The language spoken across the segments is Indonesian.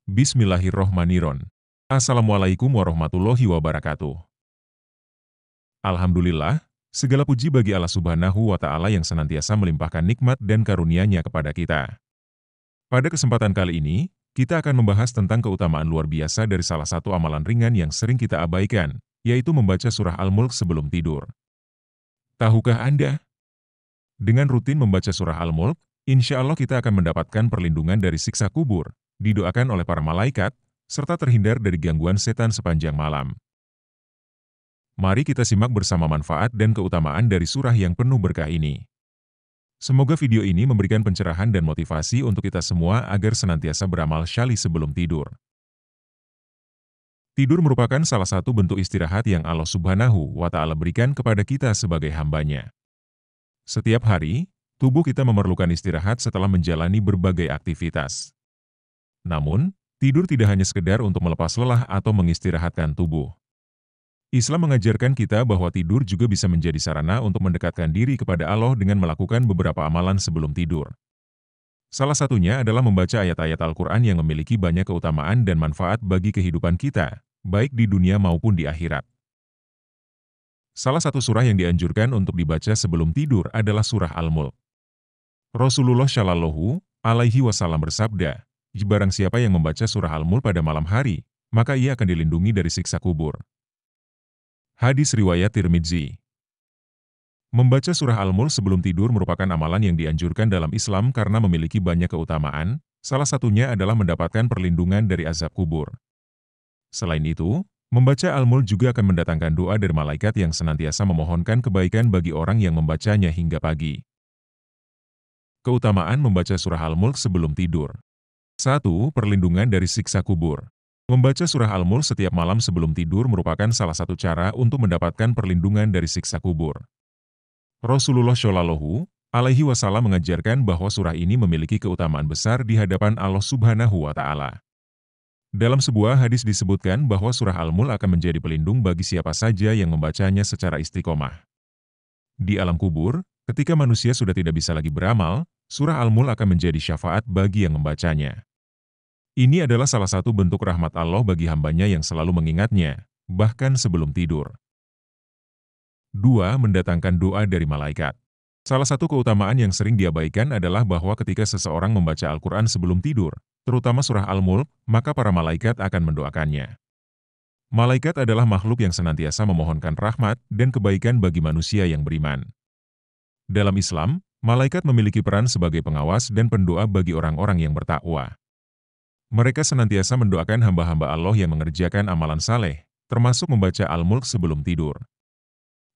Bismillahirrohmanirrohim. Assalamualaikum warahmatullahi wabarakatuh. Alhamdulillah, segala puji bagi Allah Subhanahu wa Ta'ala yang senantiasa melimpahkan nikmat dan karunia-Nya kepada kita. Pada kesempatan kali ini, kita akan membahas tentang keutamaan luar biasa dari salah satu amalan ringan yang sering kita abaikan, yaitu membaca surah Al-Mulk sebelum tidur. Tahukah Anda? Dengan rutin membaca surah Al-Mulk, insya Allah kita akan mendapatkan perlindungan dari siksa kubur, didoakan oleh para malaikat, serta terhindar dari gangguan setan sepanjang malam. Mari kita simak bersama manfaat dan keutamaan dari surah yang penuh berkah ini. Semoga video ini memberikan pencerahan dan motivasi untuk kita semua agar senantiasa beramal syali sebelum tidur. Tidur merupakan salah satu bentuk istirahat yang Allah Subhanahu wa Ta'ala berikan kepada kita sebagai hamba-Nya. Setiap hari, tubuh kita memerlukan istirahat setelah menjalani berbagai aktivitas. Namun, tidur tidak hanya sekedar untuk melepas lelah atau mengistirahatkan tubuh. Islam mengajarkan kita bahwa tidur juga bisa menjadi sarana untuk mendekatkan diri kepada Allah dengan melakukan beberapa amalan sebelum tidur. Salah satunya adalah membaca ayat-ayat Al-Quran yang memiliki banyak keutamaan dan manfaat bagi kehidupan kita, baik di dunia maupun di akhirat. Salah satu surah yang dianjurkan untuk dibaca sebelum tidur adalah surah Al-Mulk. Rasulullah Shallallahu Alaihi Wasallam bersabda, "Barang siapa yang membaca surah Al-Mulk pada malam hari, maka ia akan dilindungi dari siksa kubur." Hadis riwayat Tirmidzi. Membaca surah Al-Mulk sebelum tidur merupakan amalan yang dianjurkan dalam Islam karena memiliki banyak keutamaan, salah satunya adalah mendapatkan perlindungan dari azab kubur. Selain itu, membaca Al-Mulk juga akan mendatangkan doa dari malaikat yang senantiasa memohonkan kebaikan bagi orang yang membacanya hingga pagi. Keutamaan membaca surah Al-Mulk sebelum tidur. 1. Perlindungan dari siksa kubur. Membaca surah Al-Mulk setiap malam sebelum tidur merupakan salah satu cara untuk mendapatkan perlindungan dari siksa kubur. Rasulullah Shallallahu Alaihi Wasallam mengajarkan bahwa surah ini memiliki keutamaan besar di hadapan Allah Subhanahu wa Ta'ala. Dalam sebuah hadis disebutkan bahwa surah Al-Mulk akan menjadi pelindung bagi siapa saja yang membacanya secara istiqomah. Di alam kubur, ketika manusia sudah tidak bisa lagi beramal, surah Al-Mulk akan menjadi syafaat bagi yang membacanya. Ini adalah salah satu bentuk rahmat Allah bagi hamba-Nya yang selalu mengingatnya, bahkan sebelum tidur. 2. Mendatangkan doa dari malaikat. Salah satu keutamaan yang sering diabaikan adalah bahwa ketika seseorang membaca Al-Quran sebelum tidur, terutama surah Al-Mulk, maka para malaikat akan mendoakannya. Malaikat adalah makhluk yang senantiasa memohonkan rahmat dan kebaikan bagi manusia yang beriman. Dalam Islam, malaikat memiliki peran sebagai pengawas dan pendoa bagi orang-orang yang bertakwa. Mereka senantiasa mendoakan hamba-hamba Allah yang mengerjakan amalan saleh, termasuk membaca Al-Mulk sebelum tidur.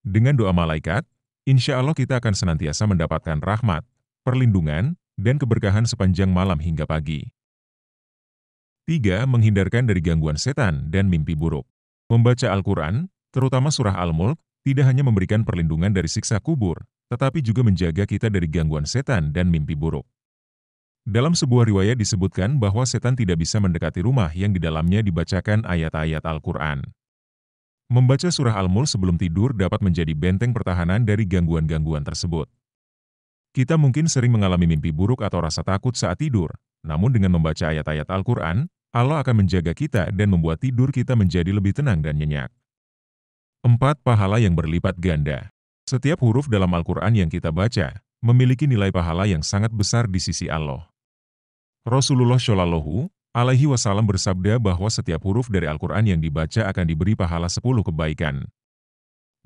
Dengan doa malaikat, insya Allah kita akan senantiasa mendapatkan rahmat, perlindungan, dan keberkahan sepanjang malam hingga pagi. 3. Menghindarkan dari gangguan setan dan mimpi buruk. Membaca Al-Quran, terutama surah Al-Mulk, tidak hanya memberikan perlindungan dari siksa kubur, tetapi juga menjaga kita dari gangguan setan dan mimpi buruk. Dalam sebuah riwayat disebutkan bahwa setan tidak bisa mendekati rumah yang di dalamnya dibacakan ayat-ayat Al-Quran. Membaca surah Al-Mulk sebelum tidur dapat menjadi benteng pertahanan dari gangguan-gangguan tersebut. Kita mungkin sering mengalami mimpi buruk atau rasa takut saat tidur, namun dengan membaca ayat-ayat Al-Quran, Allah akan menjaga kita dan membuat tidur kita menjadi lebih tenang dan nyenyak. 4. Pahala yang berlipat ganda. Setiap huruf dalam Al-Quran yang kita baca, memiliki nilai pahala yang sangat besar di sisi Allah. Rasulullah Shallallahu Alaihi Wasallam bersabda bahwa setiap huruf dari Al-Quran yang dibaca akan diberi pahala 10 kebaikan.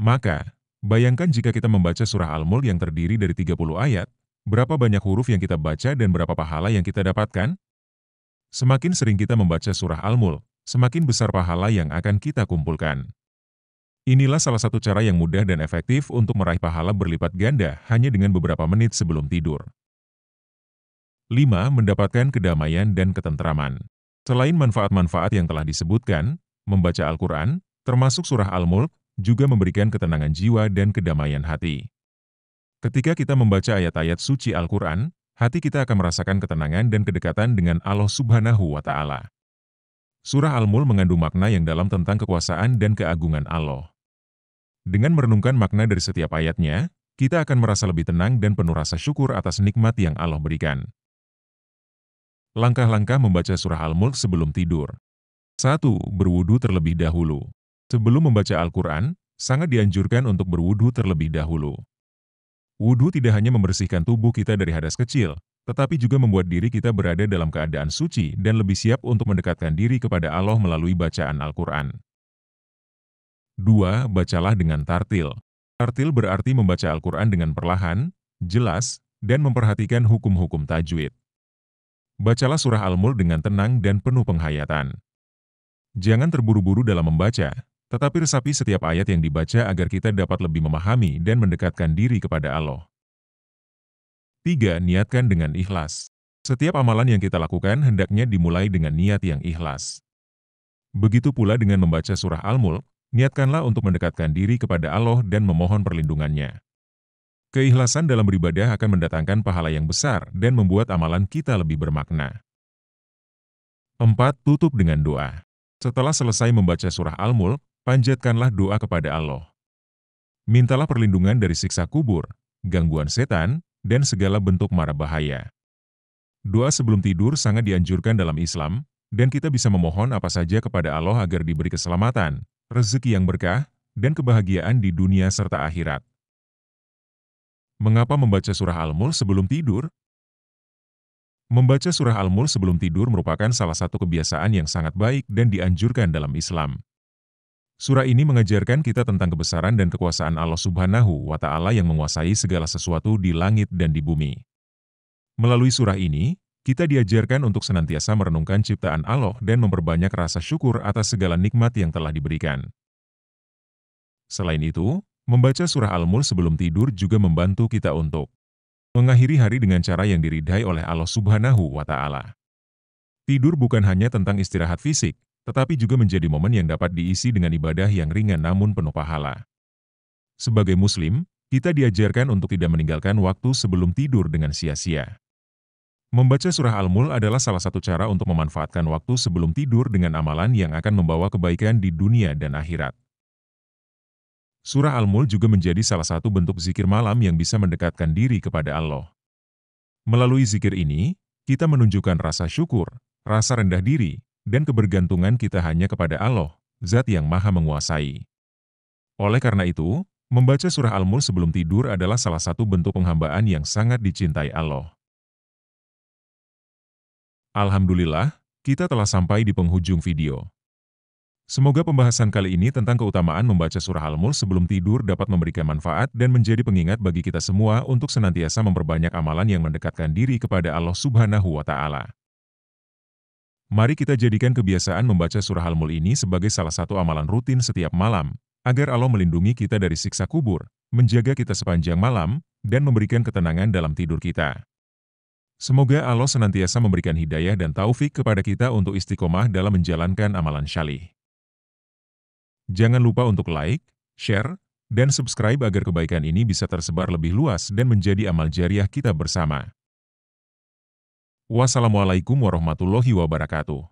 Maka, bayangkan jika kita membaca surah Al-Mulk yang terdiri dari 30 ayat, berapa banyak huruf yang kita baca dan berapa pahala yang kita dapatkan? Semakin sering kita membaca surah Al-Mulk, semakin besar pahala yang akan kita kumpulkan. Inilah salah satu cara yang mudah dan efektif untuk meraih pahala berlipat ganda hanya dengan beberapa menit sebelum tidur. 5. Mendapatkan kedamaian dan ketentraman. Selain manfaat-manfaat yang telah disebutkan, membaca Al-Quran, termasuk surah Al-Mulk, juga memberikan ketenangan jiwa dan kedamaian hati. Ketika kita membaca ayat-ayat suci Al-Quran, hati kita akan merasakan ketenangan dan kedekatan dengan Allah Subhanahu wa Ta'ala. Surah Al-Mulk mengandung makna yang dalam tentang kekuasaan dan keagungan Allah. Dengan merenungkan makna dari setiap ayatnya, kita akan merasa lebih tenang dan penuh rasa syukur atas nikmat yang Allah berikan. Langkah-langkah membaca surah Al-Mulk sebelum tidur. 1. Berwudu terlebih dahulu. Sebelum membaca Al-Quran, sangat dianjurkan untuk berwudu terlebih dahulu. Wudu tidak hanya membersihkan tubuh kita dari hadas kecil, tetapi juga membuat diri kita berada dalam keadaan suci dan lebih siap untuk mendekatkan diri kepada Allah melalui bacaan Al-Quran. 2. Bacalah dengan tartil. Tartil berarti membaca Al-Quran dengan perlahan, jelas, dan memperhatikan hukum-hukum tajwid. Bacalah surah Al-Mulk dengan tenang dan penuh penghayatan. Jangan terburu-buru dalam membaca, tetapi resapi setiap ayat yang dibaca agar kita dapat lebih memahami dan mendekatkan diri kepada Allah. 3. Niatkan dengan ikhlas. Setiap amalan yang kita lakukan hendaknya dimulai dengan niat yang ikhlas. Begitu pula dengan membaca surah Al-Mulk, niatkanlah untuk mendekatkan diri kepada Allah dan memohon perlindungannya. Keikhlasan dalam beribadah akan mendatangkan pahala yang besar dan membuat amalan kita lebih bermakna. 4. Tutup dengan doa. Setelah selesai membaca surah Al-Mulk, panjatkanlah doa kepada Allah. Mintalah perlindungan dari siksa kubur, gangguan setan, dan segala bentuk mara bahaya. Doa sebelum tidur sangat dianjurkan dalam Islam, dan kita bisa memohon apa saja kepada Allah agar diberi keselamatan, rezeki yang berkah, dan kebahagiaan di dunia serta akhirat. Mengapa membaca surah Al-Mulk sebelum tidur? Membaca surah Al-Mulk sebelum tidur merupakan salah satu kebiasaan yang sangat baik dan dianjurkan dalam Islam. Surah ini mengajarkan kita tentang kebesaran dan kekuasaan Allah Subhanahu wa Ta'ala yang menguasai segala sesuatu di langit dan di bumi. Melalui surah ini, kita diajarkan untuk senantiasa merenungkan ciptaan Allah dan memperbanyak rasa syukur atas segala nikmat yang telah diberikan. Selain itu, membaca surah Al-Mulk sebelum tidur juga membantu kita untuk mengakhiri hari dengan cara yang diridhai oleh Allah Subhanahu wa Ta'ala. Tidur bukan hanya tentang istirahat fisik, tetapi juga menjadi momen yang dapat diisi dengan ibadah yang ringan namun penuh pahala. Sebagai Muslim, kita diajarkan untuk tidak meninggalkan waktu sebelum tidur dengan sia-sia. Membaca surah Al-Mulk adalah salah satu cara untuk memanfaatkan waktu sebelum tidur dengan amalan yang akan membawa kebaikan di dunia dan akhirat. Surah Al-Mulk juga menjadi salah satu bentuk zikir malam yang bisa mendekatkan diri kepada Allah. Melalui zikir ini, kita menunjukkan rasa syukur, rasa rendah diri, dan kebergantungan kita hanya kepada Allah, Zat yang Maha Menguasai. Oleh karena itu, membaca surah Al-Mulk sebelum tidur adalah salah satu bentuk penghambaan yang sangat dicintai Allah. Alhamdulillah, kita telah sampai di penghujung video. Semoga pembahasan kali ini tentang keutamaan membaca surah Al-Mulk sebelum tidur dapat memberikan manfaat dan menjadi pengingat bagi kita semua untuk senantiasa memperbanyak amalan yang mendekatkan diri kepada Allah Subhanahu wa Ta'ala. Mari kita jadikan kebiasaan membaca surah Al-Mulk ini sebagai salah satu amalan rutin setiap malam, agar Allah melindungi kita dari siksa kubur, menjaga kita sepanjang malam, dan memberikan ketenangan dalam tidur kita. Semoga Allah senantiasa memberikan hidayah dan taufik kepada kita untuk istiqomah dalam menjalankan amalan syalih. Jangan lupa untuk like, share, dan subscribe agar kebaikan ini bisa tersebar lebih luas dan menjadi amal jariah kita bersama. Wassalamualaikum warahmatullahi wabarakatuh.